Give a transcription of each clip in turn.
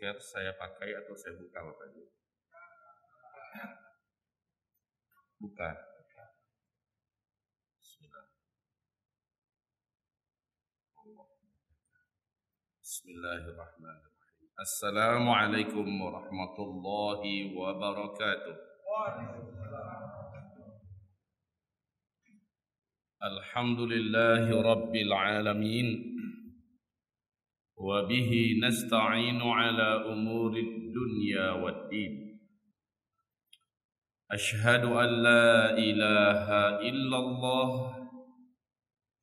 Share saya pakai atau saya buka Bapak Ibu? Buka. Bismillah. Bismillahirrahmanirrahim. Assalamualaikum warahmatullahi wabarakatuh. Alhamdulillahi rabbil alamin. وبه نستعين على أمور الدنيا والدين أشهد أن لا إله إلا الله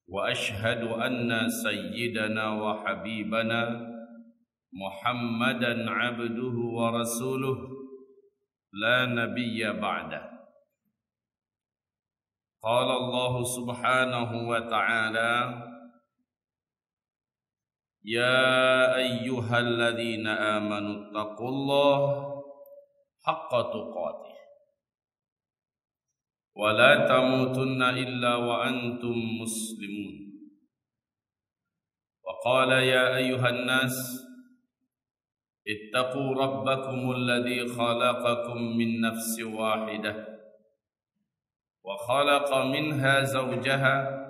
وأشهد أن سيدنا وحبيبنا محمدا عبده ورسوله لا نبي بعده قال الله سبحانه وتعالى يا أيها الذين آمنوا اتقوا الله حق تقاته ولا تموتن إلا وأنتم مسلمون وقال يا أيها الناس اتقوا ربكم الذي خلقكم من نفس واحدة وخلق منها زوجها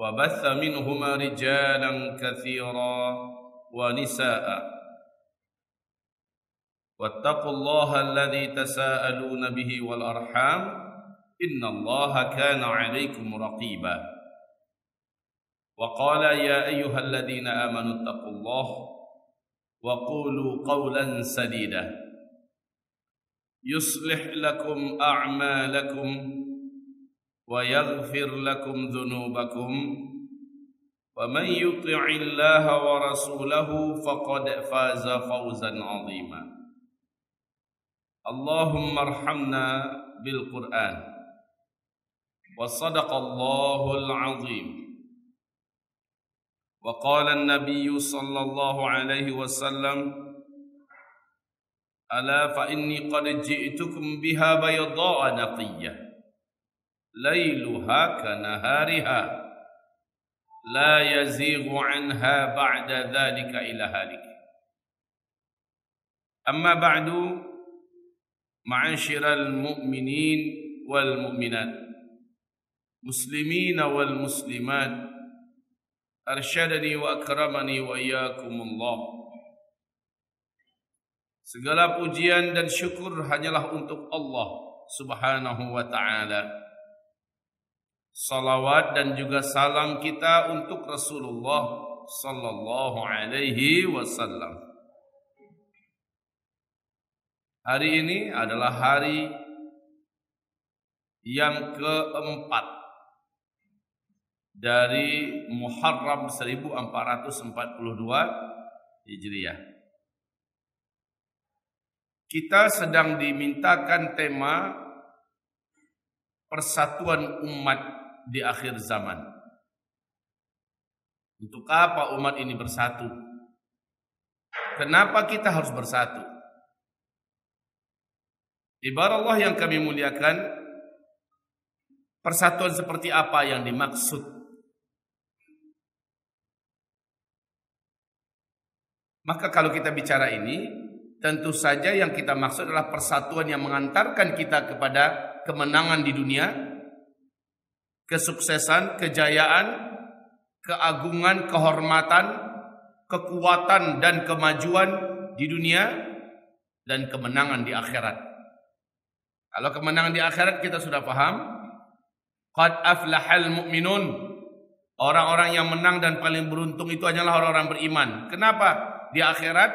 وبث منهما رجالا كثيرا ونساء واتقوا الله الذي تساءلون به والأرحام إن الله كان عليكم رقيبا وقال يا أيها الذين آمنوا اتقوا الله وقولوا قولا سديدا يصلح لكم أعمالكم ويغفر لكم ذنوبكم ومن يطع الله ورسوله فقد فاز فوزا عظيما اللهم ارحمنا بالقرآن وصدق الله العظيم وقال النبي صلى الله عليه وسلم ألا فإني قد جئتكم بها بيضاء نقية ليلها كنهارها لا يزيغ عنها بعد ذلك إلى هالك أما بعد معاشر المؤمنين والمؤمنات مسلمين والمسلمات أرشدني وأكرمني وإياكم الله. Segala pujian dan syukur hanyalah untuk Allah Subhanahu wa ta'ala. Salawat dan juga salam kita untuk Rasulullah sallallahu alaihi wasallam. Hari ini adalah hari yang keempat dari Muharram 1442 Hijriah. Kita sedang dimintakan tema persatuan umat di akhir zaman. Untuk apa umat ini bersatu? Kenapa kita harus bersatu? Ibarat Allah yang kami muliakan, persatuan seperti apa yang dimaksud? Maka kalau kita bicara ini, tentu saja yang kita maksud adalah persatuan yang mengantarkan kita kepada kemenangan di dunia, kesuksesan, kejayaan, keagungan, kehormatan, kekuatan dan kemajuan di dunia, dan kemenangan di akhirat. Kalau kemenangan di akhirat kita sudah paham, qad aflahal mu'minun, orang-orang yang menang dan paling beruntung itu hanyalah orang-orang beriman. Kenapa? Di akhirat,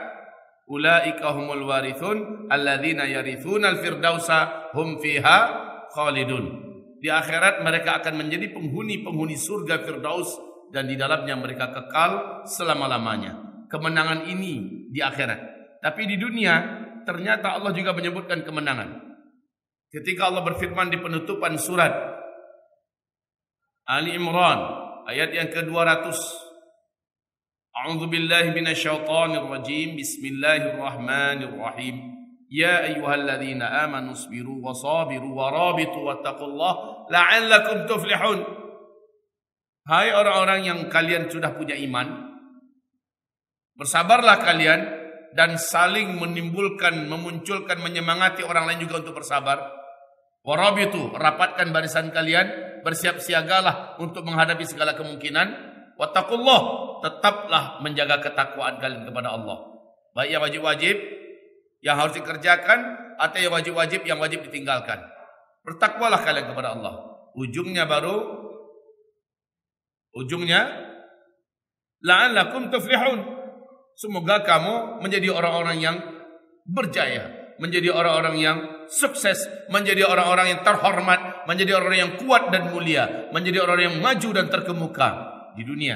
ulaika humul warithun alladzina yarithunal firdausa hum fiha khalidun. Di akhirat mereka akan menjadi penghuni-penghuni surga Firdaus dan di dalamnya mereka kekal selama-lamanya. Kemenangan ini di akhirat. Tapi di dunia ternyata Allah juga menyebutkan kemenangan. Ketika Allah berfirman di penutupan surat Ali Imran ayat yang ke-200. A'udzu billahi minasyaitonir rajim. Bismillahirrahmanirrahim. Ya ayyuhalladzina amanu isbiru wasabiru warabitu wattaqullaha la'allakum tuflihun. Hai orang-orang yang kalian sudah punya iman, bersabarlah kalian dan saling memunculkan, menyemangati orang lain juga untuk bersabar. Warabitu, rapatkan barisan kalian, bersiap siagalah untuk menghadapi segala kemungkinan. Wattaqullah, tetaplah menjaga ketakwaan kalian kepada Allah. Baik yang wajib-wajib yang harus dikerjakan atau yang wajib-wajib yang wajib ditinggalkan. Bertakwalah kalian kepada Allah. Ujungnya la'allakum tuflihun. Semoga kamu menjadi orang-orang yang berjaya, menjadi orang-orang yang sukses, menjadi orang-orang yang terhormat, menjadi orang-orang yang kuat dan mulia, menjadi orang yang maju dan terkemuka di dunia.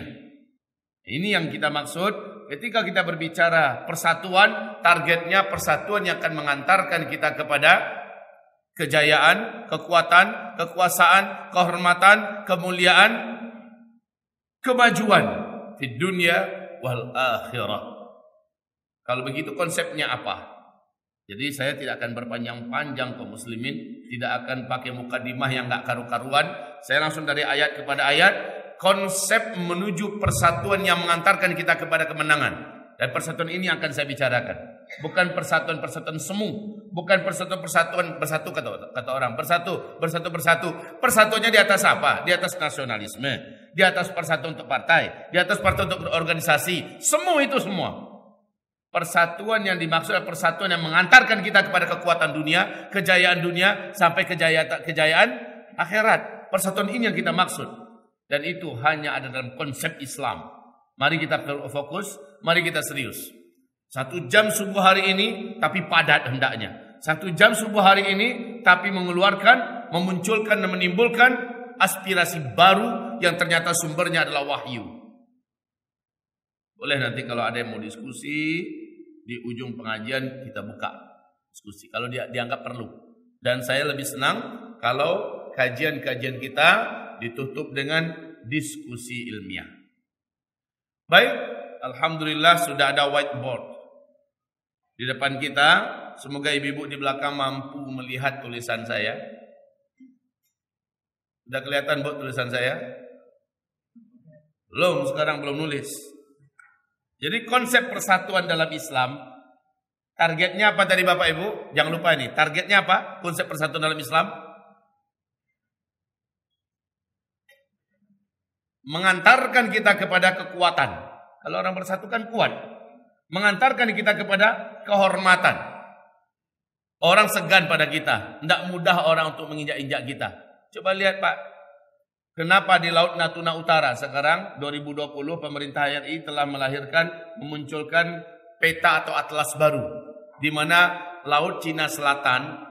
Ini yang kita maksud ketika kita berbicara persatuan. Targetnya persatuan yang akan mengantarkan kita kepada kejayaan, kekuatan, kekuasaan, kehormatan, kemuliaan, kemajuan di dunia wal akhirah. Kalau begitu konsepnya apa? Jadi saya tidak akan berpanjang-panjang kaum muslimin, tidak akan pakai mukadimah yang enggak karu-karuan. Saya langsung dari ayat kepada ayat. Konsep menuju persatuan yang mengantarkan kita kepada kemenangan. Dan persatuan ini akan saya bicarakan. Bukan persatuan semu, bukan persatuan bersatu kata orang, bersatu. Persatuannya di atas apa? Di atas nasionalisme, di atas persatuan untuk partai, di atas persatuan untuk organisasi. Semua itu semua. Persatuan yang dimaksud adalah persatuan yang mengantarkan kita kepada kekuatan dunia, kejayaan dunia, sampai kejayaan akhirat. Persatuan ini yang kita maksud. Dan itu hanya ada dalam konsep Islam. Mari kita fokus, mari kita serius. 1 jam subuh hari ini, tapi padat hendaknya. 1 jam subuh hari ini, tapi mengeluarkan, memunculkan dan menimbulkan aspirasi baru yang ternyata sumbernya adalah wahyu. Boleh nanti kalau ada yang mau diskusi, di ujung pengajian kita buka diskusi. Kalau dianggap perlu. Dan saya lebih senang kalau kajian-kajian kita ditutup dengan diskusi ilmiah. Baik, alhamdulillah sudah ada whiteboard di depan kita. Semoga ibu-ibu di belakang mampu melihat tulisan saya. Sudah kelihatan Bu tulisan saya? Belum, sekarang belum nulis. Jadi konsep persatuan dalam Islam, targetnya apa tadi Bapak Ibu? Jangan lupa ini, targetnya apa? Konsep persatuan dalam Islam mengantarkan kita kepada kekuatan. Kalau orang bersatu kan kuat. Mengantarkan kita kepada kehormatan. Orang segan pada kita. Tidak mudah orang untuk menginjak-injak kita. Coba lihat Pak. Kenapa di Laut Natuna Utara sekarang 2020 pemerintah RI telah memunculkan peta atau atlas baru. Di mana Laut Cina Selatan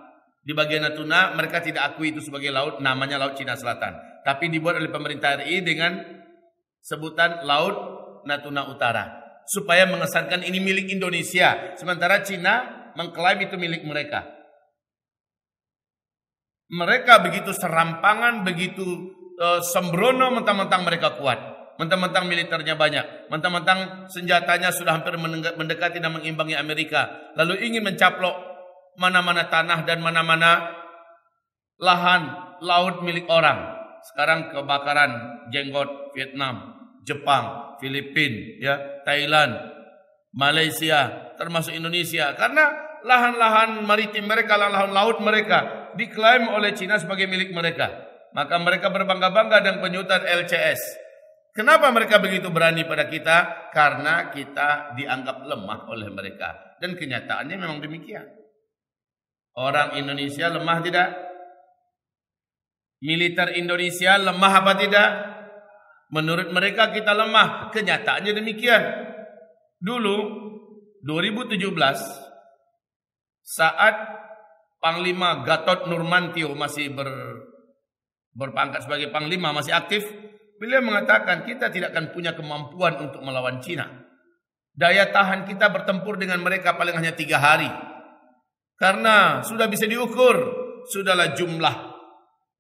di bagian Natuna mereka tidak akui itu sebagai laut, namanya Laut Cina Selatan. Tapi dibuat oleh pemerintah RI dengan sebutan Laut Natuna Utara. Supaya mengesankan ini milik Indonesia. Sementara Cina mengklaim itu milik mereka. Mereka begitu serampangan, begitu sembrono, mentang-mentang mereka kuat. Mentang-mentang militernya banyak. Mentang-mentang senjatanya sudah hampir mendekati dan mengimbangi Amerika. Lalu ingin mencaplok mana-mana tanah dan mana-mana lahan laut milik orang. Sekarang kebakaran jenggot Vietnam, Jepang, Filipina, ya, Thailand, Malaysia, termasuk Indonesia. Karena lahan-lahan maritim mereka, lahan laut mereka diklaim oleh Cina sebagai milik mereka. Maka mereka berbangga-bangga dengan penyutan LCS. Kenapa mereka begitu berani pada kita? Karena kita dianggap lemah oleh mereka. Dan kenyataannya memang demikian. Orang Indonesia lemah tidak? Militer Indonesia lemah apa tidak? Menurut mereka kita lemah. Kenyataannya demikian. Dulu 2017 saat Panglima Gatot Nurmantio masih berpangkat sebagai Panglima, masih aktif, beliau mengatakan kita tidak akan punya kemampuan untuk melawan Cina. Daya tahan kita bertempur dengan mereka paling hanya 3 hari. Karena sudah bisa diukur, sudahlah jumlah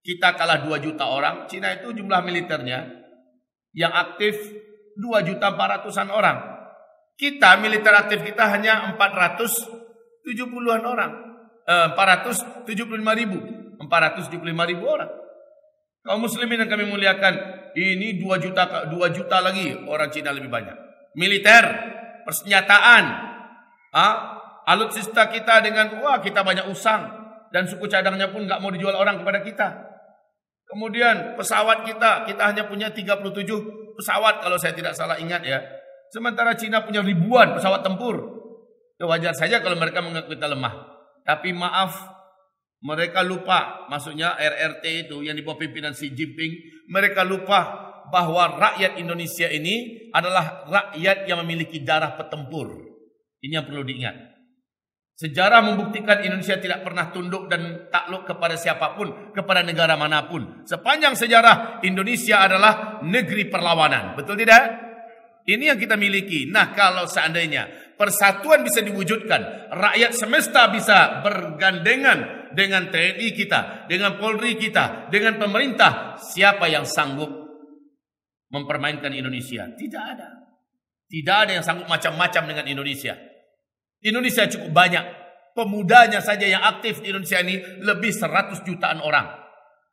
kita kalah 2 juta orang. Cina itu jumlah militernya yang aktif 2.400.000 orang. Kita militer aktif kita hanya 470-an orang. 475.000 orang. Kaum muslimin yang kami muliakan, ini 2 juta lagi orang Cina lebih banyak. Militer, persenjataan, Alutsista kita dengan kita banyak usang dan suku cadangnya pun nggak mau dijual orang kepada kita. Kemudian pesawat kita hanya punya 37 pesawat kalau saya tidak salah ingat ya. Sementara Cina punya ribuan pesawat tempur. Ya wajar saja kalau mereka menganggap kita lemah. Tapi maaf, mereka lupa, maksudnya RRT itu yang di bawah pimpinan Xi Jinping, mereka lupa bahwa rakyat Indonesia ini adalah rakyat yang memiliki darah petempur. Ini yang perlu diingat. Sejarah membuktikan Indonesia tidak pernah tunduk dan takluk kepada siapapun, kepada negara manapun. Sepanjang sejarah Indonesia adalah negeri perlawanan. Betul tidak? Ini yang kita miliki. Nah, kalau seandainya persatuan bisa diwujudkan, rakyat semesta bisa bergandengan dengan TNI kita, dengan Polri kita, dengan pemerintah, siapa yang sanggup mempermainkan Indonesia? Tidak ada. Tidak ada yang sanggup macam-macam dengan Indonesia. Indonesia cukup banyak. Pemudanya saja yang aktif di Indonesia ini lebih 100 jutaan orang.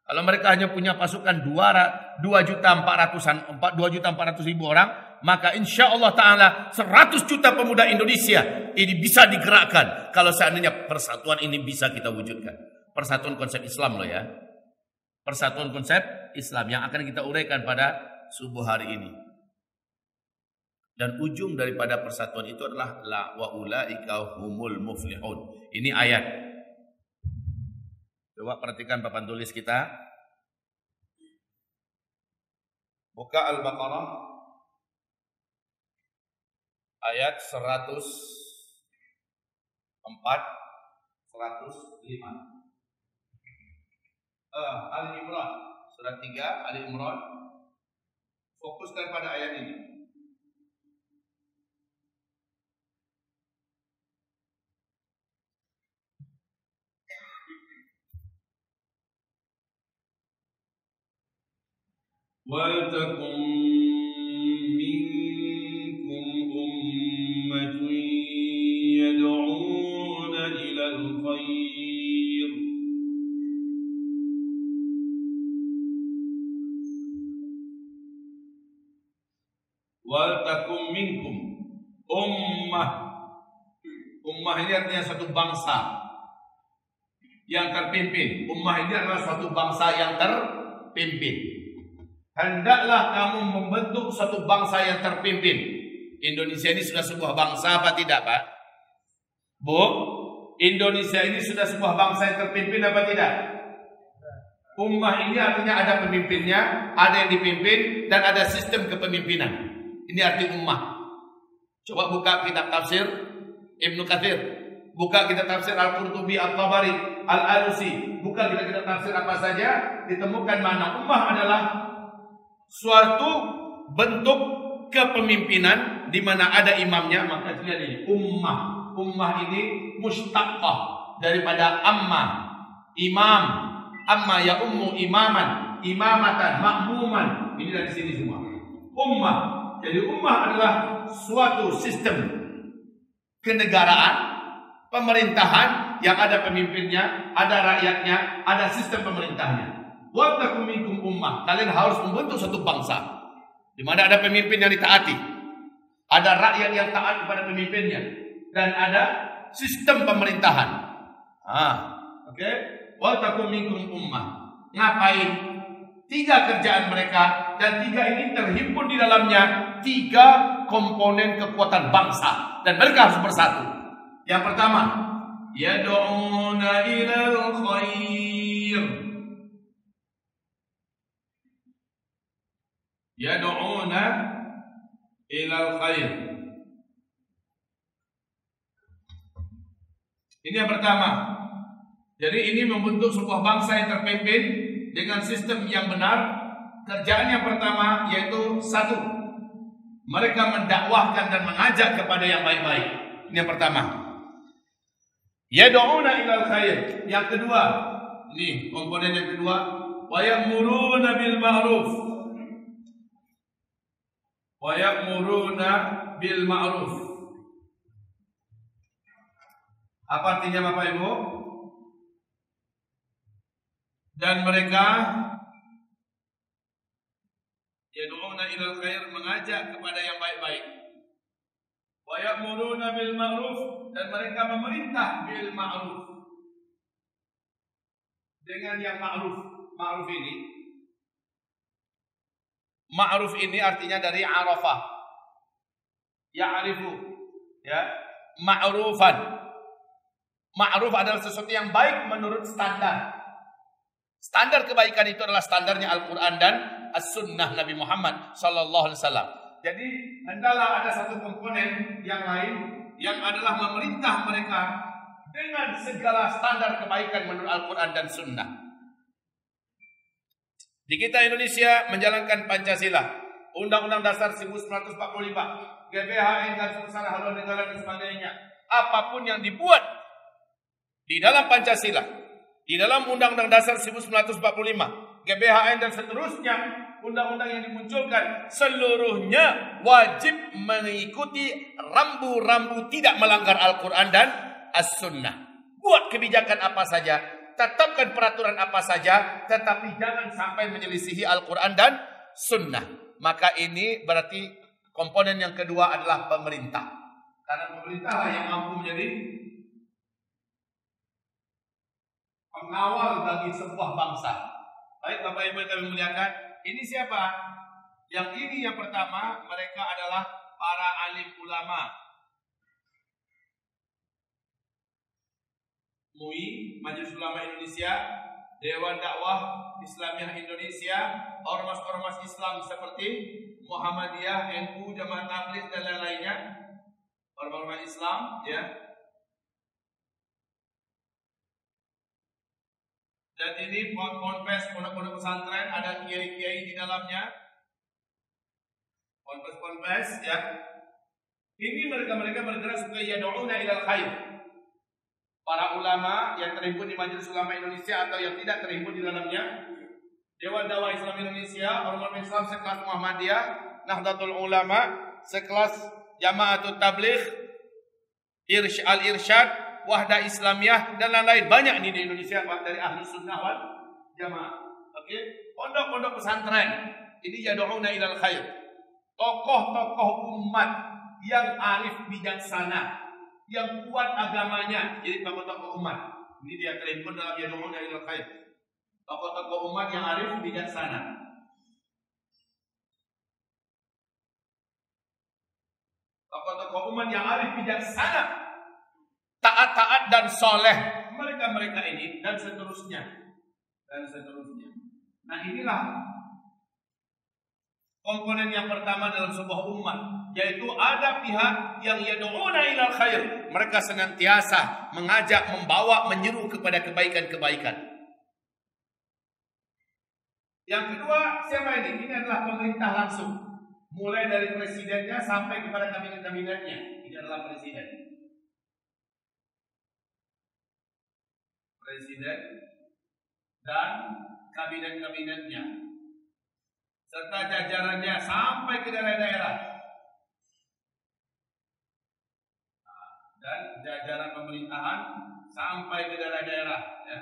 Kalau mereka hanya punya pasukan 2.400.000 orang, maka insya Allah Ta'ala 100 juta pemuda Indonesia ini bisa digerakkan. Kalau seandainya persatuan ini bisa kita wujudkan. Persatuan konsep Islam loh ya. Persatuan konsep Islam yang akan kita uraikan pada subuh hari ini. Dan ujung daripada persatuan itu adalah la wa ulaika humul muflihun. Ini ayat. Coba perhatikan papan tulis kita. Buka Al-Baqarah ayat 104, 105. Ali Imran, surat 3 Ali Imran. Fokuskan pada ayat ini. وَلْتَكُنْ مِنْكُمْ أُمَّةٌ يَدْعُونَ إِلَى الْخَيْرِ وَلْتَكُنْ مِنْكُمْ ummah. Ummah ini artinya satu bangsa yang terpimpin. Ummah ini adalah suatu bangsa yang terpimpin. Hendaklah kamu membentuk satu bangsa yang terpimpin. Indonesia ini sudah sebuah bangsa apa tidak, Pak? Bu, Indonesia ini sudah sebuah bangsa yang terpimpin apa tidak? Ummah ini artinya ada pemimpinnya, ada yang dipimpin, dan ada sistem kepemimpinan. Ini arti ummah. Coba buka kitab tafsir Ibnu Katsir, buka kitab tafsir Al-Qurtubi, At-Tabari, Al-Alusi, buka kitab tafsir apa saja, ditemukan mana ummah adalah suatu bentuk kepemimpinan di mana ada imamnya. Maka lihat ini ummah. Ummah ini mustaqqah daripada amma, imam. Amma ya ummu imaman, imamatan, makmuman. Ini dari sini semua. Ummah. Jadi ummah adalah suatu sistem kenegaraan, pemerintahan yang ada pemimpinnya, ada rakyatnya, ada sistem pemerintahnya. Wattakum minkum ummah. Kalian harus membentuk satu bangsa di mana ada pemimpin yang ditaati, ada rakyat yang taat kepada pemimpinnya, dan ada sistem pemerintahan. Oke. Wattakum minkum ummah. Ngapain? 3 kerjaan mereka, dan 3 ini terhimpun di dalamnya 3 komponen kekuatan bangsa, dan mereka harus bersatu. Yang pertama, yad'una ilal khair. Yad'una ilal khair. Ini yang pertama. Jadi ini membentuk sebuah bangsa yang terpimpin dengan sistem yang benar. Kerjaan yang pertama yaitu 1, mereka mendakwahkan dan mengajak kepada yang baik-baik. Ini yang pertama. Yad'una ilal khair. Yang kedua, ini komponen yang kedua, wa ya'muruna bil ma'ruf. Wa ya'muruna bil ma'ruf. Apa artinya Bapak Ibu? Dan mereka yad'una ilal khair, mengajak kepada yang baik-baik. Wa ya'muruna bil ma'ruf, dan mereka memerintah bil ma'ruf. Dengan yang ma'ruf. Ma'ruf ini artinya dari arafah. Ya'rifu, ya, ma'rufan. Ma'ruf adalah sesuatu yang baik menurut standar. Standar kebaikan itu adalah standarnya Al-Quran dan As-Sunnah Nabi Muhammad sallallahu alaihi wasallam. Jadi hendaklah ada satu komponen yang lain yang adalah memerintah mereka dengan segala standar kebaikan menurut Al-Quran dan Sunnah. Di kita Indonesia menjalankan Pancasila, Undang-Undang Dasar 1945, GBHN dan Usaha Haluan Negara dan sebagainya. Apapun yang dibuat di dalam Pancasila, di dalam Undang-Undang Dasar 1945, GBHN dan seterusnya, undang-undang yang dimunculkan, seluruhnya wajib mengikuti rambu-rambu tidak melanggar Al-Quran dan As-Sunnah. Buat kebijakan apa saja, tetapkan peraturan apa saja, tetapi jangan sampai menyelisihi Al-Quran dan Sunnah. Maka ini berarti komponen yang kedua adalah pemerintah. Karena pemerintah lah yang mampu menjadi pengawal bagi sebuah bangsa. Baik Bapak Ibu yang kami muliakan, ini siapa? Yang ini yang pertama, mereka adalah para alim ulama. MUI, Majelis Ulama Indonesia, Dewan Dakwah Islamiyah Indonesia, ormas-ormas Islam seperti Muhammadiyah, NU, Jamaah Tabligh dan lain-lainnya, ormas Islam, ya. Dan ini ponpes, pondok-pondok pesantren, ada kiai-kiai di dalamnya, ponpes, ya. Ini mereka bergerak supaya yad'una ilal khair. Para ulama yang terhimpun di Majelis Ulama Indonesia atau yang tidak terhimpun di dalamnya, Dewan Dakwah Islam Indonesia, ormas Islam sekelas Muhammadiyah, Nahdlatul Ulama, sekelas Jamaatul Tabligh, Al-Irsyad, Wahdah Islamiyah dan lain-lain, banyak nih di Indonesia dari ahli sunnah wal jamaah. Oke, pondok-pondok pesantren ini yad'una ilal khair. Tokoh-tokoh umat yang arif bijaksana, yang kuat agamanya, jadi tokoh-tokoh umat. Ini dia terhimpun dalam yad'una ilal khair. Tokoh-tokoh umat yang arif bijaksana. Tokoh-tokoh umat yang arif bijaksana, taat-taat dan soleh, mereka ini dan seterusnya. Nah, inilah komponen yang pertama dalam sebuah umat, yaitu ada pihak yang yad'una ilal khair. Mereka senantiasa mengajak, membawa, menyeru kepada kebaikan-kebaikan. Yang kedua, siapa ini? Ini adalah pemerintah langsung, mulai dari presidennya sampai kepada kabinet-kabinetnya. Ini adalah presiden dan kabinet-kabinetnya serta jajarannya sampai ke daerah-daerah dan jajaran pemerintahan sampai ke daerah-daerah, ya.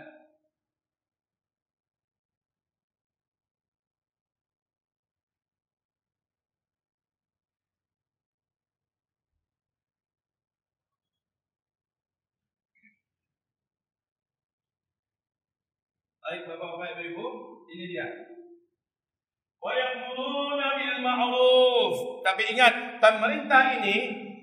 Baik Bapak-bapak, Ibu-ibu, ini dia. Wa ya'muruna bil ma'ruf. Tapi ingat, pemerintah ini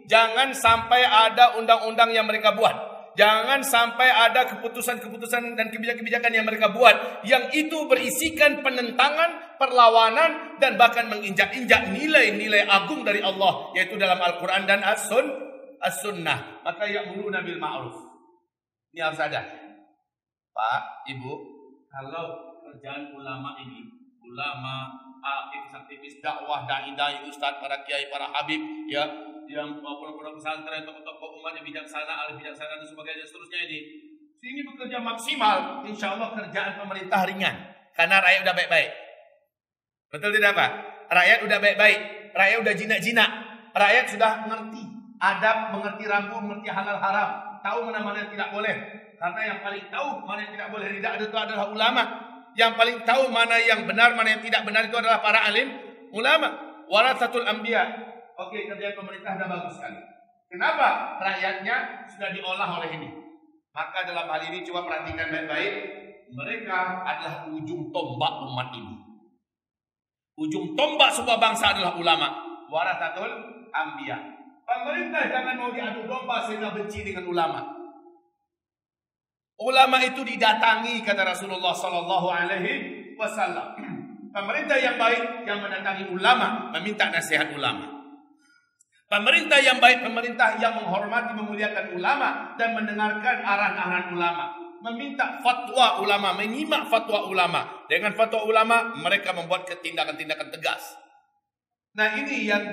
jangan sampai ada undang-undang yang mereka buat. Jangan sampai ada keputusan-keputusan dan kebijakan-kebijakan yang mereka buat yang itu berisikan penentangan, perlawanan dan bahkan menginjak-injak nilai-nilai agung dari Allah, yaitu dalam Al-Quran dan As-Sunnah. Maka ya'muruna bil ma'ruf. Ini harus ada. Pak, Ibu, kalau kerjaan ulama ini, ulama, aktivis dakwah, dai-dai, ustaz, para kiai, para habib, ya, yang pondok-pondok pesantren, tokoh-tokoh umat yang bijaksana, ahli bijaksana dan sebagainya, seterusnya ini bekerja maksimal, insya Allah kerjaan pemerintah ringan, karena rakyat udah baik-baik. Betul tidak Pak? Rakyat udah baik-baik, rakyat udah jinak-jinak, rakyat sudah mengerti adab, mengerti rambu, mengerti halal haram, tahu mana-mana yang tidak boleh. Karena yang paling tahu mana yang tidak boleh tidak itu adalah ulama. Yang paling tahu mana yang benar, mana yang tidak benar itu adalah para alim ulama. Waratsatul anbiya. Oke, kerjaan pemerintah sudah bagus sekali. Kenapa? Rakyatnya sudah diolah oleh ini. Maka dalam hal ini coba perhatikan baik-baik. Mereka adalah ujung tombak umat ini. Ujung tombak sebuah bangsa adalah ulama. Warasatul anbiya. Pemerintah jangan mau diadu domba sehingga benci dengan ulama. Ulama itu didatangi, kata Rasulullah Sallallahu Alaihi Wasallam. Pemerintah yang baik yang mendatangi ulama, meminta nasihat ulama. Pemerintah yang baik, pemerintah yang menghormati, memuliakan ulama dan mendengarkan arahan-arahan ulama. Meminta fatwa ulama, menyimak fatwa ulama. Dengan fatwa ulama, mereka membuat tindakan-tindakan tegas. Nah, ini yang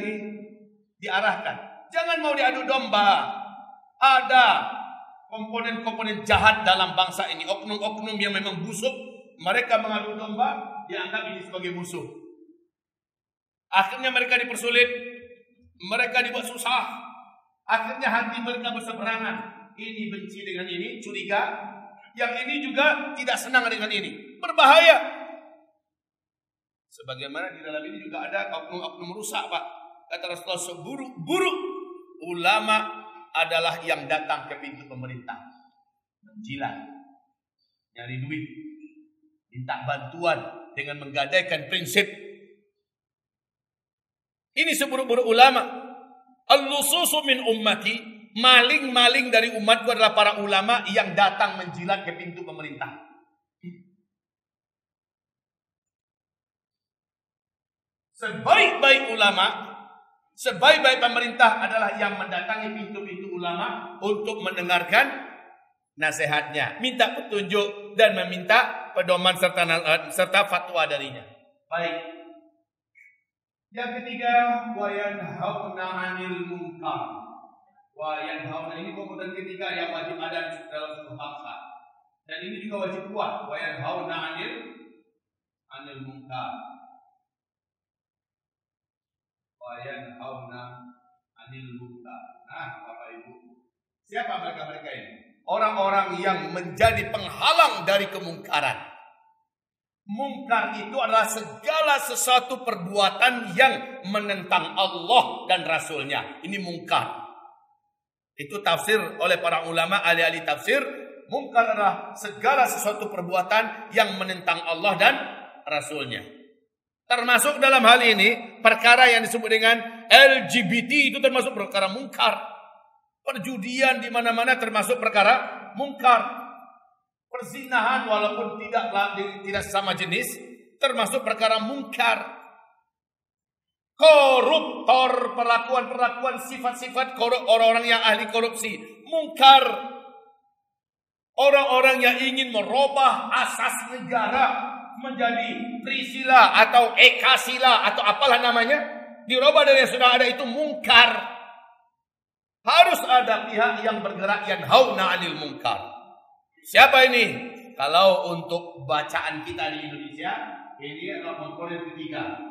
diarahkan. Jangan mau diadu domba. Ada komponen-komponen jahat dalam bangsa ini. Oknum-oknum yang memang busuk. Mereka mengadu domba, dianggap ini sebagai musuh. Akhirnya mereka dipersulit. Mereka dibuat susah. Akhirnya hati mereka berseberangan. Ini benci dengan ini, curiga. Yang ini juga tidak senang dengan ini. Berbahaya. Sebagaimana di dalam ini juga ada oknum-oknum rusak, Pak. Kata Rasulullah, seburuk-buruk ulama adalah yang datang ke pintu pemerintah. Menjilat. Nyari duit. Minta bantuan dengan menggadaikan prinsip. Ini seburuk-buruk ulama. Al-lususu min ummati. Maling-maling dari umatku adalah para ulama yang datang menjilat ke pintu pemerintah. Sebaik-baik ulama, sebaik-baik pemerintah adalah yang mendatangi pintu-pintu ulama untuk mendengarkan nasihatnya, minta petunjuk dan meminta pedoman serta fatwa darinya. Baik. Yang ketiga, wa yanhauna 'anil munkar. Wa yanhauna ini komponen ketiga yang wajib ada dalam sebuah bangsa. Dan ini juga wajib kuat. Wa yanhauna 'anil munkar. Wa yanhauna 'anil munkar. Nah, Bapak Ibu, siapa mereka ini? Orang-orang yang menjadi penghalang dari kemungkaran. Mungkar itu adalah segala sesuatu perbuatan yang menentang Allah dan Rasulnya. Ini mungkar. Itu tafsir oleh para ulama, ahli-ahli tafsir. Mungkar adalah segala sesuatu perbuatan yang menentang Allah dan Rasulnya. Termasuk dalam hal ini, perkara yang disebut dengan LGBT itu termasuk perkara mungkar. Perjudian di mana-mana termasuk perkara mungkar. Perzinahan walaupun tidak sama jenis termasuk perkara mungkar. Koruptor, perlakuan-perlakuan, sifat-sifat orang-orang yang ahli korupsi, mungkar. Orang-orang yang ingin merubah asas negara menjadi trisila atau ekasila atau apalah namanya, dirubah dari yang sudah ada, itu mungkar. Harus ada pihak yang bergerak yanhauna 'anil munkar. Siapa ini? Kalau untuk bacaan kita di Indonesia, ini adalah komponen ketiga.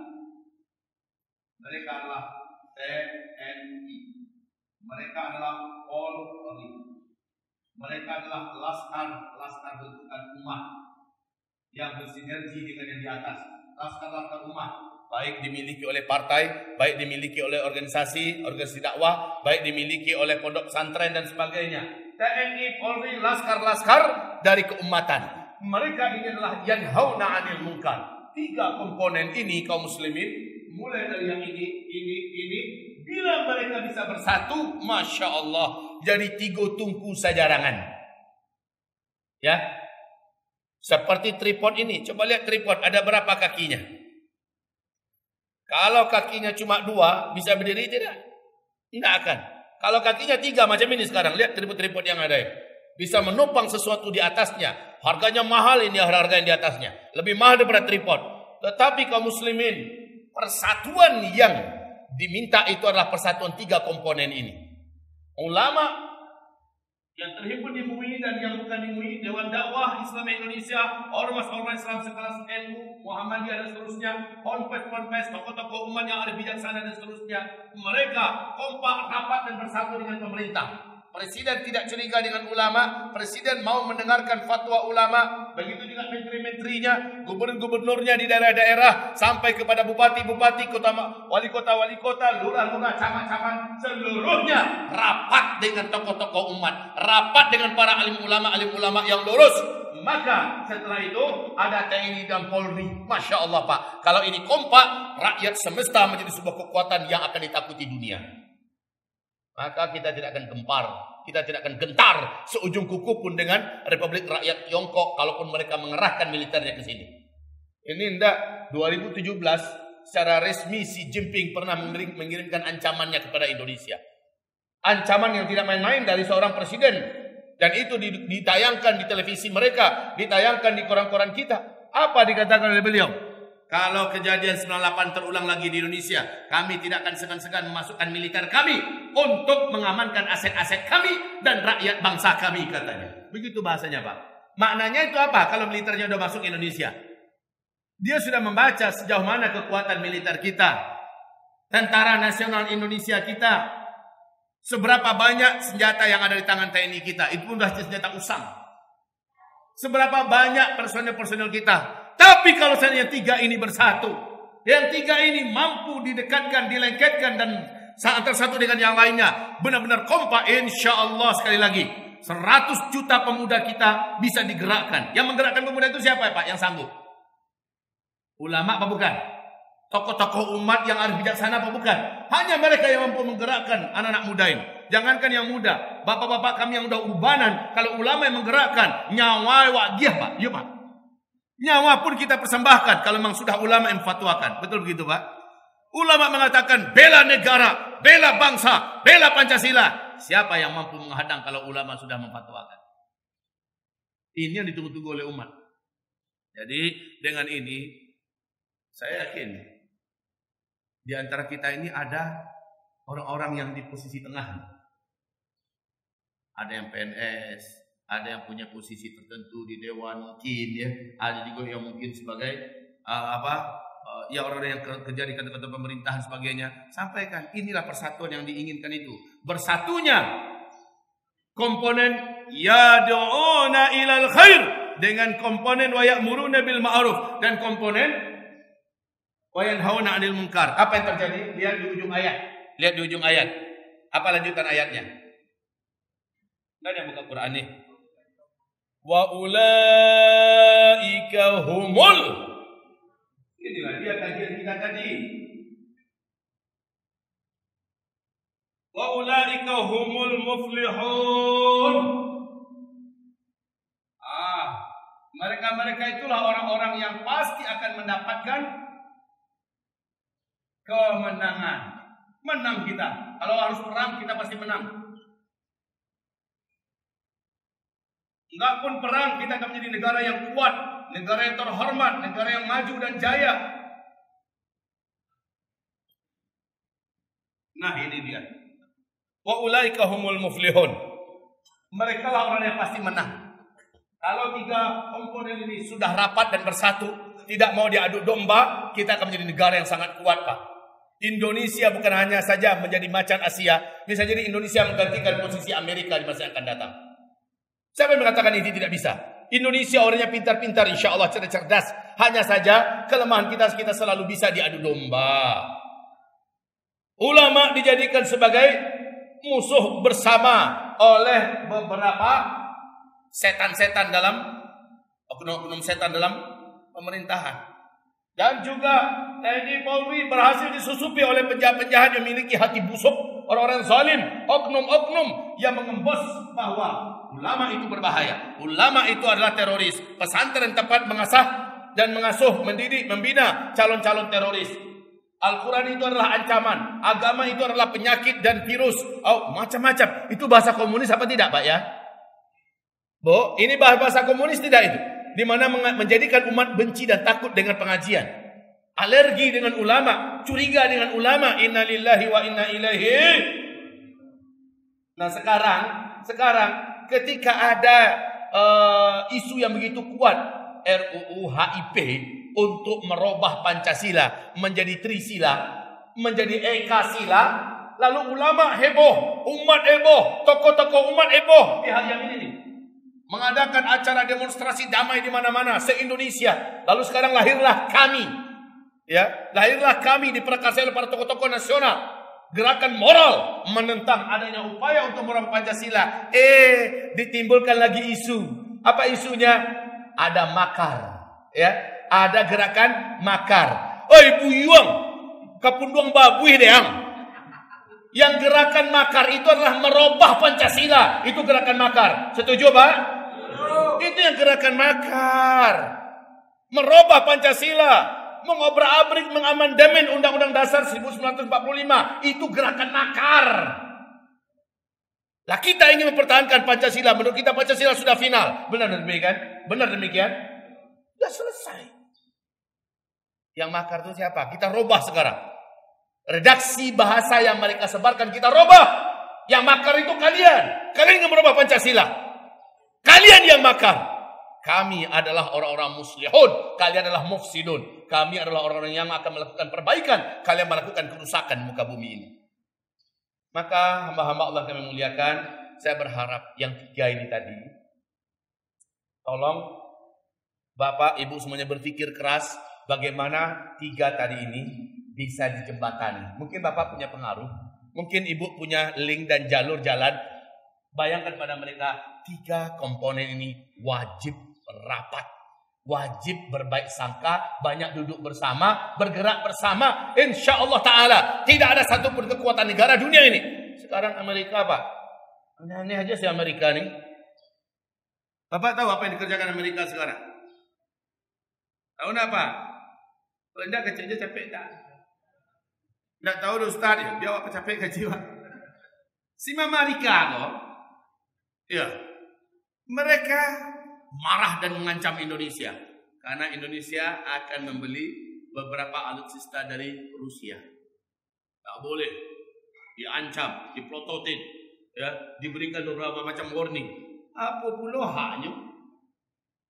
Mereka adalah TNI. Mereka adalah Polri. Mereka adalah laskar bentukan umat yang bersinergi dengan yang di atas. Laskar umat, baik dimiliki oleh partai, baik dimiliki oleh organisasi dakwah, baik dimiliki oleh pondok pesantren dan sebagainya. TNI, Polri, laskar dari keumatan. Mereka ini adalah yanhauna 'anil munkar. 3 komponen ini kaum muslimin, mulai dari yang ini, bila mereka bisa bersatu, Masya Allah, jadi 3 tungku sajarangan. Ya, seperti tripod ini. Coba lihat tripod, ada berapa kakinya? Kalau kakinya cuma 2, bisa berdiri tidak? Tidak akan. Kalau kakinya 3 macam ini sekarang, lihat tripod-tripod yang ada ya. Bisa menopang sesuatu di atasnya. Harganya mahal ini, harga yang di atasnya. Lebih mahal daripada tripod. Tetapi kaum muslimin, persatuan yang diminta itu adalah persatuan 3 komponen ini. Ulama yang terhimpun di MUI dan yang bukan di MUI, Dewan Dakwah Islam Indonesia, ormas-ormas Islam sekelas NU, Muhammadiyah dan seterusnya, ponpes, tokoh-tokoh umat yang ada bijaksana dan seterusnya. Mereka kompak, rapat dan bersatu dengan pemerintah. Presiden tidak curiga dengan ulama, presiden mau mendengarkan fatwa ulama, begitu juga menteri-menterinya, gubernur-gubernurnya di daerah-daerah, sampai kepada bupati-bupati, wali kota, lurah-lurah, camat-camat, seluruhnya rapat dengan tokoh-tokoh umat, rapat dengan para alim ulama yang lurus. Maka setelah itu ada TNI dan Polri. Masya Allah Pak, kalau ini kompak, rakyat semesta menjadi sebuah kekuatan yang akan ditakuti dunia. Maka kita tidak akan gempar, kita tidak akan gentar seujung kuku pun dengan Republik Rakyat Tiongkok kalaupun mereka mengerahkan militernya ke sini. Ini enggak, 2017 secara resmi Xi Jinping pernah mengirimkan ancamannya kepada Indonesia. Ancaman yang tidak main-main dari seorang presiden, dan itu ditayangkan di televisi mereka, ditayangkan di koran-koran kita. Apa dikatakan oleh beliau? Kalau kejadian 98 terulang lagi di Indonesia, kami tidak akan segan-segan memasukkan militer kami untuk mengamankan aset-aset kami dan rakyat bangsa kami, katanya. Begitu bahasanya Pak. Maknanya itu apa? Kalau militernya sudah masuk Indonesia, dia sudah membaca sejauh mana kekuatan militer kita, tentara nasional Indonesia kita, seberapa banyak senjata yang ada di tangan TNI kita, itu pun sudah senjata usang. Seberapa banyak personel-personel kita. Tapi kalau seandainya tiga ini bersatu, yang tiga ini mampu didekatkan, dilengketkan, dan antara satu dengan yang lainnya benar-benar kompak, insya Allah sekali lagi 100 juta pemuda kita bisa digerakkan. Yang menggerakkan pemuda itu siapa Pak? Yang sanggup? Ulama apa bukan? Tokoh-tokoh umat yang arif bijaksana apa bukan? Hanya mereka yang mampu menggerakkan anak-anak muda ini. Jangankan yang muda, bapak-bapak kami yang udah ubanan, kalau ulama yang menggerakkan, nyawa wagiah Pak. Yuk Pak. Nyawa pun kita persembahkan kalau memang sudah ulama yang fatwakan. Betul begitu Pak? Ulama mengatakan bela negara, bela bangsa, bela Pancasila. Siapa yang mampu menghadang kalau ulama sudah memfatwakan? Ini yang ditunggu-tunggu oleh umat. Jadi dengan ini saya yakin di antara kita ini ada orang-orang yang di posisi tengah. Ada yang PNS, ada yang punya posisi tertentu di dewan mungkin ya, ada juga yang mungkin sebagai ya orang-orang yang kerja di kantor-kantor pemerintahan sebagainya. Sampaikan, inilah persatuan yang diinginkan itu. Bersatunya komponen yad'una ilal khair dengan komponen wa ya'muruna bil ma'ruf dan komponen wa yanhauna 'anil munkar. Apa yang terjadi? Lihat di ujung ayat. Lihat di ujung ayat. Apa lanjutan ayatnya? Enggak ada yang buka Quran nih. Wa ulaika humul. Inilah dia kajian kita tadi. Wa ulaika humul muflihun. Mereka itulah orang-orang yang pasti akan mendapatkan kemenangan. Menang kita. Kalau harus perang kita pasti menang. Enggak pun perang, kita akan menjadi negara yang kuat, negara yang terhormat, negara yang maju dan jaya. Nah ini dia. Wa ulaika humul muflihun. Mereka lah orang yang pasti menang. Kalau tiga komponen ini sudah rapat dan bersatu, tidak mau diadu domba, kita akan menjadi negara yang sangat kuat Pak. Indonesia bukan hanya saja menjadi macan Asia, bisa jadi Indonesia menggantikan posisi Amerika di masa yang akan datang. Siapa yang mengatakan ini tidak bisa? Indonesia orangnya pintar-pintar, insya Allah cerdas. Hanya saja kelemahan kita selalu bisa diadu domba. Ulama dijadikan sebagai musuh bersama oleh beberapa setan-setan dalam oknum-oknum setan dalam pemerintahan. Dan juga TNI Polri berhasil disusupi oleh penjahat-penjahat yang memiliki hati busuk, orang-orang zalim, oknum-oknum yang mengembos bahwa ulama itu berbahaya. Ulama itu adalah teroris. Pesantren tempat mengasah dan mengasuh, mendidik, membina calon-calon teroris. Al-Quran itu adalah ancaman. Agama itu adalah penyakit dan virus. Oh, macam-macam. Itu bahasa komunis apa tidak, Pak ya? Bu, ini bahasa komunis tidak itu? Di mana menjadikan umat benci dan takut dengan pengajian. Alergi dengan ulama, curiga dengan ulama. Inna lillahi wa inna ilaihi. Nah sekarang ketika ada isu yang begitu kuat RUU HIP untuk merubah Pancasila menjadi Trisila, menjadi Ekasila, Lalu ulama heboh, umat heboh, tokoh-tokoh umat heboh. Pihak yang ini nih mengadakan acara demonstrasi damai di mana-mana se-Indonesia. Lalu sekarang lahirlah kami. Ya, lahirlah kami diperakarsai oleh para tokoh-tokoh nasional. Gerakan moral menentang adanya upaya untuk merubah Pancasila. Ditimbulkan lagi isu. Apa isunya? Ada makar. Ya, ada gerakan makar. Oi buyuang, kapunduang babuih deang. Yang gerakan makar itu adalah merubah Pancasila. Itu gerakan makar. Setuju, Pak? Itu yang gerakan makar. Merubah Pancasila. Mengobrak-abrik, mengamandemen Undang-Undang Dasar 1945. Itu gerakan makar. Lah kita ingin mempertahankan Pancasila. Menurut kita Pancasila sudah final. Benar demikian? Benar demikian? Sudah selesai. Yang makar itu siapa? Kita robah sekarang. Redaksi bahasa yang mereka sebarkan kita robah. Yang makar itu kalian. Kalian ingin merubah Pancasila. Kalian yang makar. Kami adalah orang-orang muslihun. Kalian adalah mufsidun. Kami adalah orang-orang yang akan melakukan perbaikan. Kalian melakukan kerusakan muka bumi ini. Maka hamba-hamba Allah kami muliakan. Saya berharap yang 3 ini tadi. Tolong Bapak, Ibu semuanya berpikir keras. Bagaimana 3 tadi ini bisa dijembatani. Mungkin Bapak punya pengaruh. Mungkin Ibu punya link dan jalur jalan. Bayangkan pada mereka 3 komponen ini wajib rapat, wajib berbaik sangka, banyak duduk bersama, bergerak bersama. Insya Allah Ta'ala tidak ada satupun kekuatan negara dunia ini. Sekarang Amerika Pak, aneh-aneh aja si Amerika nih. Bapak tahu apa yang dikerjakan Amerika sekarang? Tahu apa? Rendah kecilnya capek tak? Tidak tahu Ustaz ya, dia awak capek kecil. Si Amerika kok, ya mereka marah dan mengancam Indonesia karena Indonesia akan membeli beberapa alutsista dari Rusia. Tak boleh diancam, diplototin, ya, diberikan beberapa macam warning. Apa pula haknya?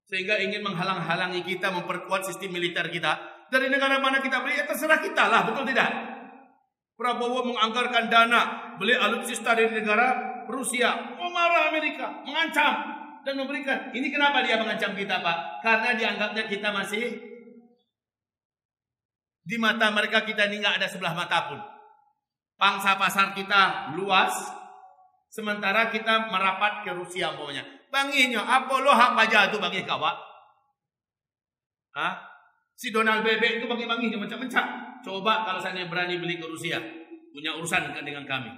Sehingga ingin menghalang-halangi kita memperkuat sistem militer kita. Dari negara mana kita beli, ya terserah kita lah, betul tidak? Prabowo menganggarkan dana beli alutsista dari negara Rusia, memarah Amerika, mengancam dan memberikan. Ini kenapa dia mengancam kita, Pak? Karena dianggapnya kita masih di mata mereka kita ini nggak ada sebelah mata pun. Pangsa pasar kita luas, sementara kita merapat ke Rusia umpamanya. Banginya, apa lo hak pajak itu bagi kawak? Hah? Si Donald Bebek itu bagi-baginya macam-macam. Coba kalau saya berani beli ke Rusia, punya urusan dengan kami.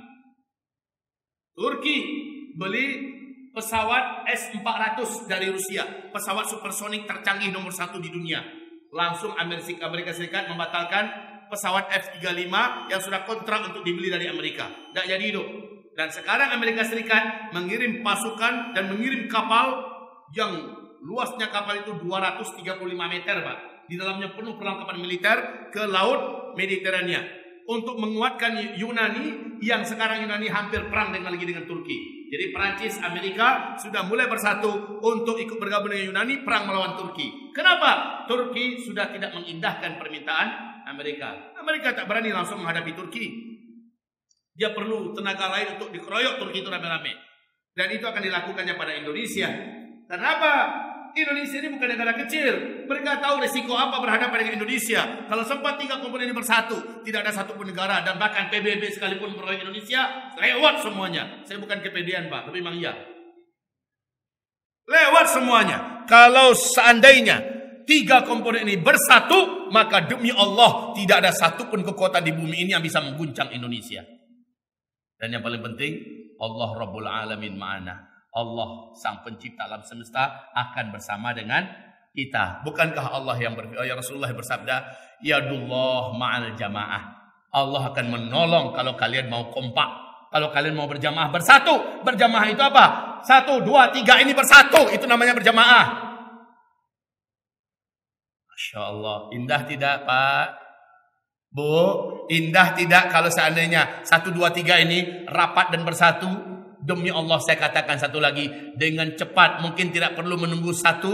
Turki beli pesawat S-400 dari Rusia, pesawat supersonik tercanggih nomor 1 di dunia. Langsung Amerika Serikat membatalkan pesawat F-35 yang sudah kontrak untuk dibeli dari Amerika. Tidak jadi itu. Dan sekarang Amerika Serikat mengirim pasukan dan mengirim kapal yang luasnya kapal itu 235 meter, Pak. Di dalamnya penuh perlengkapan militer ke laut Mediterania untuk menguatkan Yunani yang sekarang Yunani hampir perang dengan Turki. Jadi Perancis, Amerika sudah mulai bersatu untuk ikut bergabung dengan Yunani perang melawan Turki. Kenapa? Turki sudah tidak mengindahkan permintaan Amerika. Amerika tak berani langsung menghadapi Turki. Dia perlu tenaga lain untuk dikeroyok Turki itu rame-rame. Dan itu akan dilakukannya pada Indonesia. Kenapa? Indonesia ini bukan negara kecil. Mereka tahu resiko apa berhadapan dengan Indonesia. Kalau sempat 3 komponen ini bersatu, tidak ada satupun negara dan bahkan PBB sekalipun meroyok Indonesia, lewat semuanya. Saya bukan kepedean, Pak, tapi memang iya. Lewat semuanya. Kalau seandainya 3 komponen ini bersatu, maka demi Allah tidak ada satupun kekuatan di bumi ini yang bisa mengguncang Indonesia. Dan yang paling penting, Allah Rabbul Alamin ma'ana. Allah sang pencipta alam semesta akan bersama dengan kita. Bukankah Allah yang Rasulullah bersabda, yadullah ma'al jamaah. Allah akan menolong kalau kalian mau kompak. Kalau kalian mau berjamaah bersatu. Berjamaah itu apa? 1, 2, 3 ini bersatu. Itu namanya berjamaah. Masya Allah. Indah tidak, Pak? Bu, indah tidak kalau seandainya 1, 2, 3 ini rapat dan bersatu? Demi Allah saya katakan satu lagi, dengan cepat, mungkin tidak perlu menunggu 1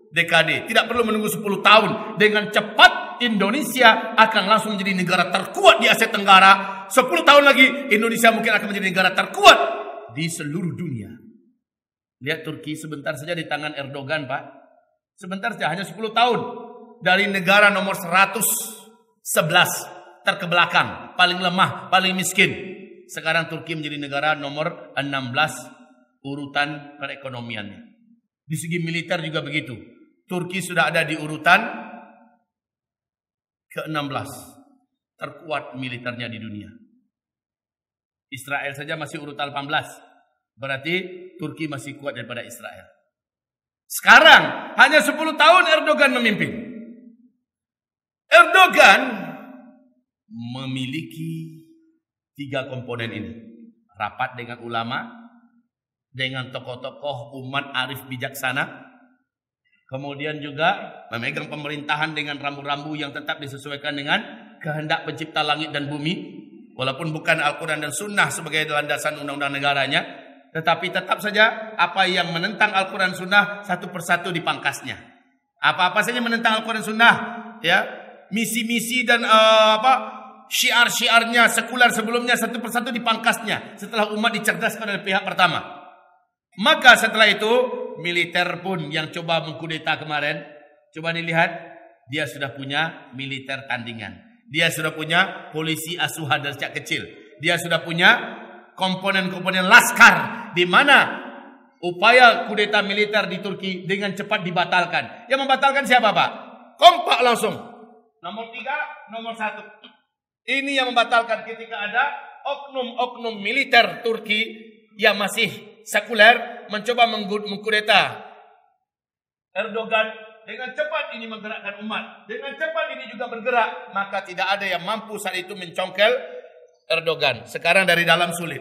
dekade, tidak perlu menunggu 10 tahun. Dengan cepat Indonesia akan langsung menjadi negara terkuat di Asia Tenggara 10 tahun lagi Indonesia mungkin akan menjadi negara terkuat di seluruh dunia. Lihat Turki sebentar saja di tangan Erdogan, Pak. Sebentar saja, hanya 10 tahun. Dari negara nomor 111 terkebelakang, paling lemah, paling miskin. Sekarang Turki menjadi negara nomor 16 urutan perekonomiannya. Di segi militer juga begitu. Turki sudah ada di urutan ke-16 terkuat militernya di dunia. Israel saja masih urutan 18. Berarti Turki masih kuat daripada Israel. Sekarang hanya 10 tahun Erdogan memimpin. Erdogan memiliki 3 komponen ini. Rapat dengan ulama, dengan tokoh-tokoh umat arif bijaksana, kemudian juga memegang pemerintahan dengan rambu-rambu yang tetap disesuaikan dengan kehendak pencipta langit dan bumi. Walaupun bukan Al-Quran dan Sunnah sebagai landasan undang-undang negaranya, tetapi tetap saja apa yang menentang Al-Quran Sunnah satu persatu dipangkasnya. Apa-apa saja menentang Al-Quran Sunnah, ya, misi-misi dan syiar-syiarnya sekuler sebelumnya satu persatu dipangkasnya setelah umat dicerdaskan oleh pihak pertama. Maka setelah itu militer pun yang coba mengkudeta kemarin, coba dilihat, dia sudah punya militer tandingan. Dia sudah punya polisi asuhan dari sejak kecil. Dia sudah punya komponen-komponen laskar di mana upaya kudeta militer di Turki dengan cepat dibatalkan. Yang membatalkan siapa, Pak? Kompak langsung. Nomor 3, nomor 1. Ini yang membatalkan ketika ada oknum-oknum militer Turki yang masih sekuler mencoba mengkudeta Erdogan. Dengan cepat ini menggerakkan umat, dengan cepat ini juga bergerak, maka tidak ada yang mampu saat itu mencongkel Erdogan. Sekarang dari dalam sulit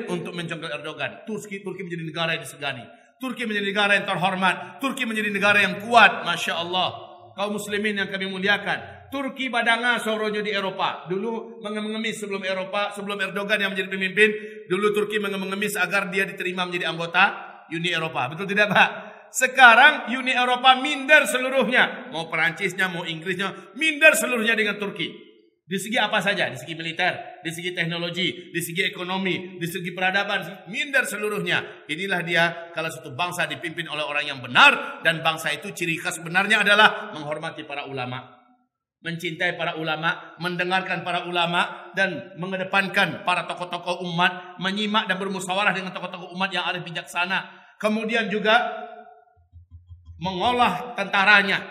untuk mencongkel Erdogan. Turki menjadi negara yang disegani, Turki menjadi negara yang terhormat, Turki menjadi negara yang kuat. Masya Allah, kaum muslimin yang kami muliakan, Turki badanga sorojo di Eropa. Dulu mengemis sebelum Erdogan yang menjadi pemimpin. Dulu Turki mengemis agar dia diterima menjadi anggota Uni Eropa. Betul tidak, Pak? Sekarang Uni Eropa minder seluruhnya. Mau Perancisnya, mau Inggrisnya, minder seluruhnya dengan Turki. Di segi apa saja, di segi militer, di segi teknologi, di segi ekonomi, di segi peradaban, minder seluruhnya. Inilah dia kalau suatu bangsa dipimpin oleh orang yang benar, dan bangsa itu ciri khas benarnya adalah menghormati para ulama, mencintai para ulama, mendengarkan para ulama, dan mengedepankan para tokoh-tokoh umat, menyimak dan bermusyawarah dengan tokoh-tokoh umat yang arif bijaksana. Kemudian juga mengolah tentaranya,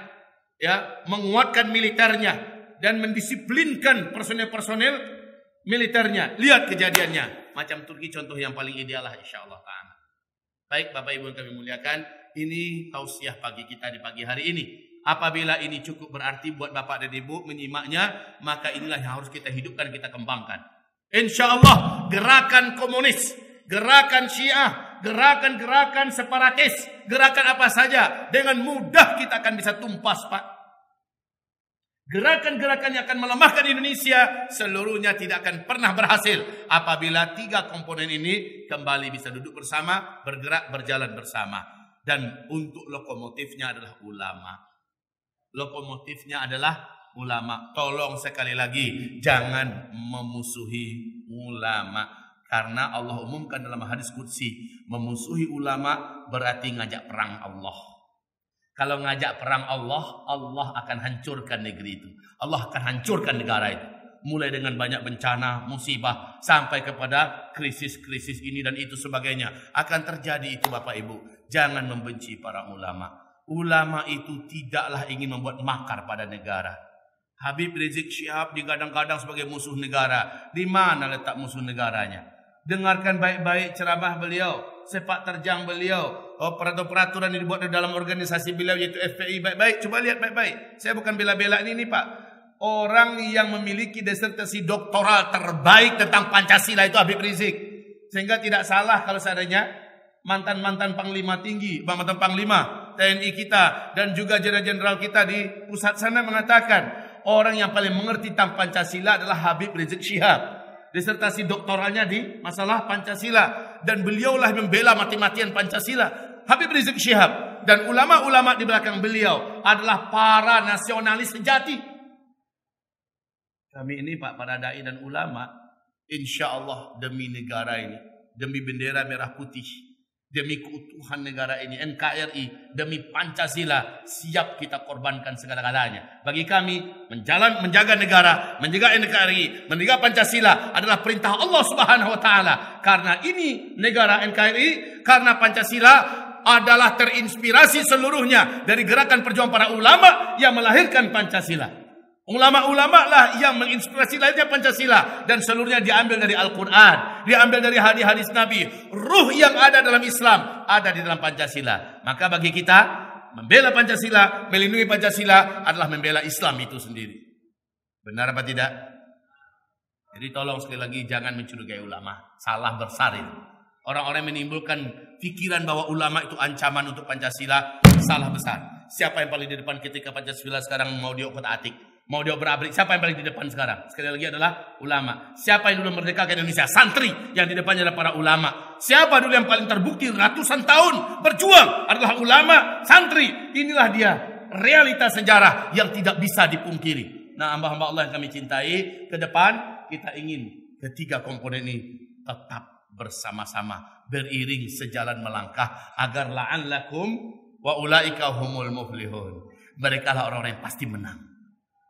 ya, menguatkan militernya, dan mendisiplinkan personel-personel militernya. Lihat kejadiannya, macam Turki contoh yang paling ideal lah, insyaallah ta'ala. Baik Bapak Ibu yang kami muliakan, ini tausiah pagi kita di pagi hari ini. Apabila ini cukup berarti buat Bapak dan Ibu menyimaknya, maka inilah yang harus kita hidupkan, kita kembangkan. Insyaallah gerakan komunis, gerakan Syiah, gerakan-gerakan separatis, gerakan apa saja, dengan mudah kita akan bisa tumpas, Pak. Gerakan-gerakan yang akan melemahkan Indonesia seluruhnya tidak akan pernah berhasil apabila 3 komponen ini kembali bisa duduk bersama, bergerak, berjalan bersama. Dan untuk lokomotifnya adalah ulama. Lokomotifnya adalah ulama. Tolong sekali lagi, jangan memusuhi ulama. Karena Allah umumkan dalam hadis qudsi, memusuhi ulama berarti ngajak perang Allah. Kalau ngajak perang Allah, Allah akan hancurkan negeri itu. Allah akan hancurkan negara itu. Mulai dengan banyak bencana, musibah, sampai kepada krisis-krisis ini dan itu sebagainya. Akan terjadi itu Bapak Ibu. Jangan membenci para ulama. Ulama itu tidaklah ingin membuat makar pada negara. Habib Rizik Syihab digadang-gadang sebagai musuh negara. Di mana letak musuh negaranya? Dengarkan baik-baik ceramah beliau, sepak terjang beliau, peraturan yang dibuat dalam organisasi beliau yaitu FPI. Baik-baik, coba lihat baik-baik. Saya bukan bela-bela ini Pak. Orang yang memiliki disertasi doktoral terbaik tentang Pancasila itu Habib Rizik. Sehingga tidak salah kalau seandainya mantan-mantan panglima tinggi, mantan panglima TNI kita dan juga jenderal-jenderal kita di pusat sana mengatakan orang yang paling mengerti tentang Pancasila adalah Habib Rizik Syihab. Disertasi doktoralnya di masalah Pancasila, dan beliaulah membela mati-matian Pancasila, Habib Rizik Syihab. Dan ulama-ulama di belakang beliau adalah para nasionalis sejati. Kami ini Pak, para dai dan ulama, insya Allah demi negara ini, demi bendera merah putih, demi keutuhan negara ini, NKRI, demi Pancasila, siap kita korbankan segala-galanya. Bagi kami, menjaga negara, menjaga NKRI, menjaga Pancasila adalah perintah Allah Subhanahu wa taala. Karena ini negara NKRI, karena Pancasila adalah terinspirasi seluruhnya dari gerakan perjuangan para ulama yang melahirkan Pancasila. Ulama-ulama lah yang menginspirasi lahirnya Pancasila, dan seluruhnya diambil dari Al-Quran, diambil dari hadis-hadis Nabi. Ruh yang ada dalam Islam ada di dalam Pancasila. Maka bagi kita, membela Pancasila, melindungi Pancasila adalah membela Islam itu sendiri. Benar apa tidak? Jadi tolong sekali lagi jangan mencurigai ulama. Salah besar itu. Orang-orang yang menimbulkan pikiran bahwa ulama itu ancaman untuk Pancasila, salah besar. Siapa yang paling di depan ketika Pancasila sekarang mau diotak-atik? Mau diobrak-abrik, siapa yang paling di depan sekarang? Sekali lagi adalah ulama. Siapa yang dulu merdeka ke Indonesia? Santri. Yang di depannya adalah para ulama. Siapa dulu yang paling terbukti ratusan tahun berjuang? Adalah ulama, santri. Inilah dia realitas sejarah yang tidak bisa dipungkiri. Nah, hamba-hamba Allah yang kami cintai, ke depan kita ingin ketiga komponen ini tetap bersama-sama, beriring sejalan melangkah, agar la'allakum wa ulaika humul muflihun. Mereka lah orang-orang yang pasti menang.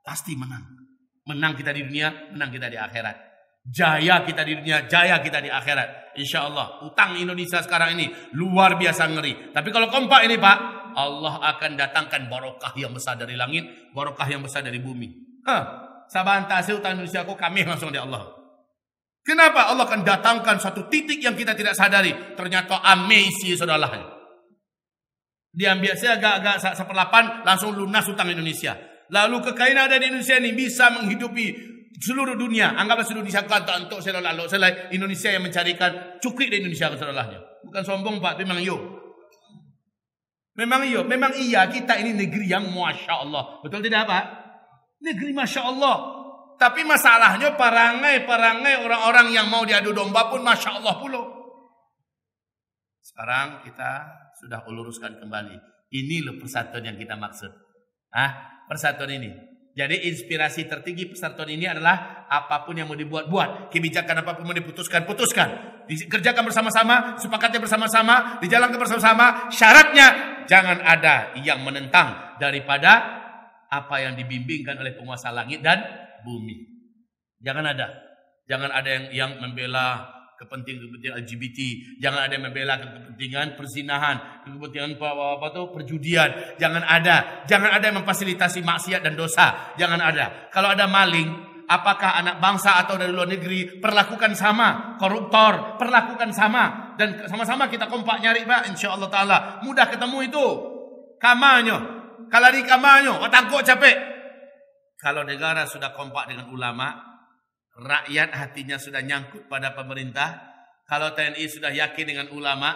Pasti menang. Menang kita di dunia, menang kita di akhirat. Jaya kita di dunia, jaya kita di akhirat. Insya Allah. Utang Indonesia sekarang ini luar biasa ngeri. Tapi kalau kompak ini Pak, Allah akan datangkan barokah yang besar dari langit, barokah yang besar dari bumi. Sabantase utang Indonesia kami langsung di Allah. Kenapa? Allah akan datangkan suatu titik yang kita tidak sadari. Ternyata amazing saudara. Diambil saya agak-agak 1/8 langsung lunas utang Indonesia. Lalu kekayaan ada di Indonesia ini bisa menghidupi seluruh dunia. Anggaplah seluruh Indonesia kata untuk selalu Indonesia yang mencarikan cukik di Indonesia keselahnya. Bukan sombong Pak, memang yo. Memang yo, memang iya kita ini negeri yang Masya Allah. Betul tidak Pak? Negeri Masya Allah. Tapi masalahnya perangai orang-orang yang mau diadu domba pun Masya Allah pula. Sekarang kita sudah luruskan kembali. Ini loh persatuan yang kita maksud. Persatuan ini. Jadi inspirasi tertinggi persatuan ini adalah apapun yang mau dibuat-buat. Kebijakan apapun mau diputuskan. Dikerjakan bersama-sama, sepakatnya bersama-sama, dijalankan bersama-sama. Syaratnya jangan ada yang menentang daripada apa yang dibimbingkan oleh penguasa langit dan bumi. Jangan ada. Jangan ada yang membela kepentingan LGBT, jangan ada yang membela kepentingan perzinahan, kepentingan perjudian, jangan ada yang memfasilitasi maksiat dan dosa, jangan ada. Kalau ada maling, apakah anak bangsa atau dari luar negeri, perlakukan sama. Koruptor, perlakukan sama, dan sama-sama kita kompak nyari Pak, insyaallah taala mudah ketemu itu. Kamanyo, kalari kamanyo, tangkok capek. Kalau negara sudah kompak dengan ulama, rakyat hatinya sudah nyangkut pada pemerintah. Kalau TNI sudah yakin dengan ulama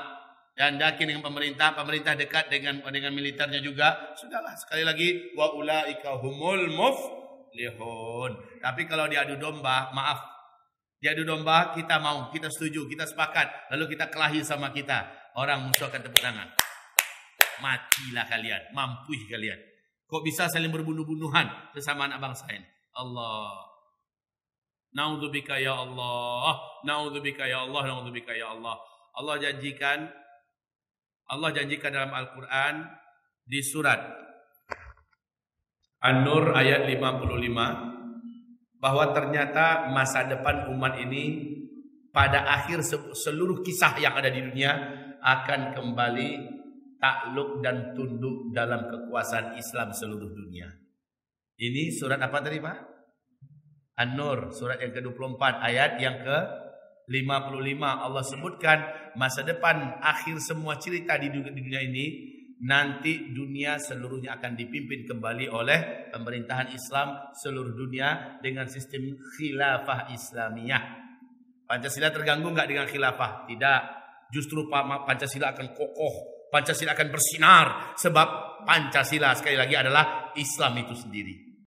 dan yakin dengan pemerintah, pemerintah dekat dengan militernya juga, sudahlah. Sekali lagi, wa ulaika humul muflihun. Tapi kalau diadu domba, maaf. Diadu domba kita mau, kita setuju, kita sepakat, lalu kita kelahi sama kita. Orang musuh akan tepuk tangan. Matilah kalian, mampu kalian. Kok bisa saling berbunuh-bunuhan sesama anak bangsa ini? Allah. Na'udzubika ya Allah, na'udzubika ya Allah, na'udzubika ya Allah. Allah janjikan dalam Al-Quran di surat An-Nur ayat 55 bahwa ternyata masa depan umat ini pada akhir seluruh kisah yang ada di dunia akan kembali takluk dan tunduk dalam kekuasaan Islam seluruh dunia. Ini surat apa tadi Pak? An-Nur, surat yang ke-24, ayat yang ke-55. Allah sebutkan masa depan akhir semua cerita di dunia ini, nanti dunia seluruhnya akan dipimpin kembali oleh pemerintahan Islam seluruh dunia dengan sistem khilafah Islamiyah. Pancasila terganggu enggak dengan khilafah? Tidak. Justru Pancasila akan kokoh, Pancasila akan bersinar, sebab Pancasila sekali lagi adalah Islam itu sendiri.